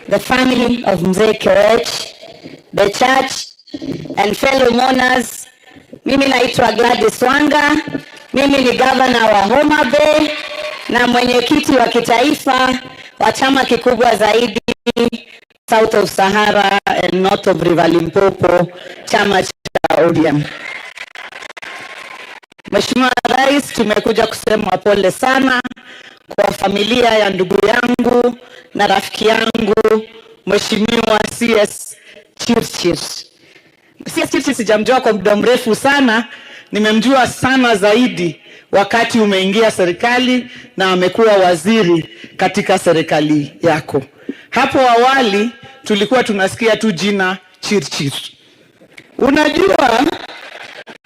the family of Mzee Koech, the church and fellow mourners. Mimi naitwa Gladys Wanga, mimi ni governor wa Homa Bay na mwenyekiti wa kitaifa wa chama kikubwa zaidi South of Sahara and North of River Limpopo, chama cha ODM. Mheshimiwa Rais, tumekuja kusema pole sana kwa familia ya ndugu yangu na rafiki yangu Mheshimiwa CS Chirchir. CS Chirchir sijamjua kwa muda mrefu sana, nimemjua sana zaidi wakati umeingia serikali na amekuwa waziri katika serikali yako. Hapo awali tulikuwa tunasikia tu jina Chirchir. Unajua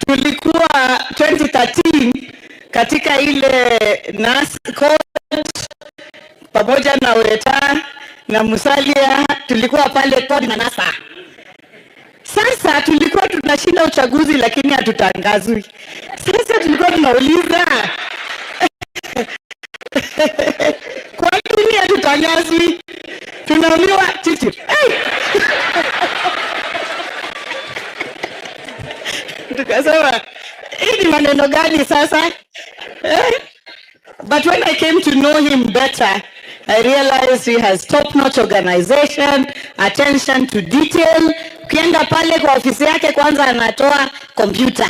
tulikuwa 2013 katika ile NAS court pamoja na Weta na Musalia, tulikuwa pale kodi na NASA. Sasa tulikuwa tunashinda uchaguzi lakini hatutangazwi. Sasa tulikuwa tunauliza kwa nini hatutangazwi? Tunaambiwa Chirchir. Tukasema hii ni maneno gani sasa? But when I came to know him better, I realized he has top-notch organization, attention to detail. Ukienda pale kwa ofisi yake kwanza anatoa kompyuta.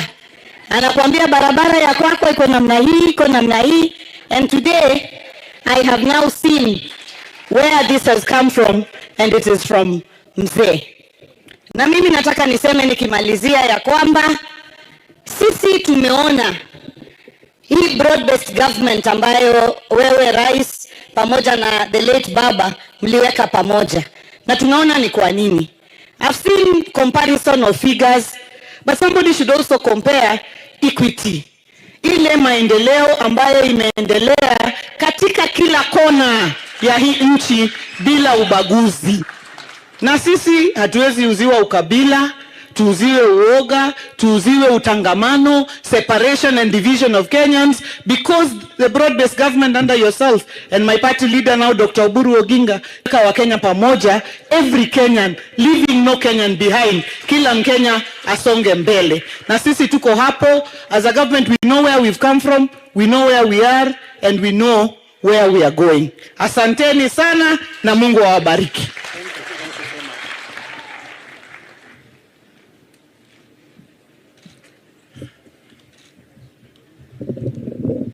Anakuambia barabara ya kwako iko namna hii, iko namna hii. And today, I have now seen where this has come from, and it is from Mzee. Na mimi nataka niseme nikimalizia ya kwamba sisi tumeona hii broad-based government ambayo wewe rais pamoja na the late baba mliweka pamoja, na tunaona ni kwa nini. I've seen comparison of figures, but somebody should also compare equity. Ile maendeleo ambayo imeendelea katika kila kona ya hii nchi bila ubaguzi. Na sisi hatuwezi uziwa ukabila, tuuziwe uoga, tuuziwe utangamano, separation and division of Kenyans, because the broad-based government under yourself and my party leader now, Dr. Oburu Oginga, wa Kenya pamoja, every Kenyan, leaving no Kenyan behind, kila Mkenya asonge mbele. Na sisi tuko hapo, as a government we know where we've come from, we know where we are, and we know where we are going. Asanteni sana na Mungu awabariki.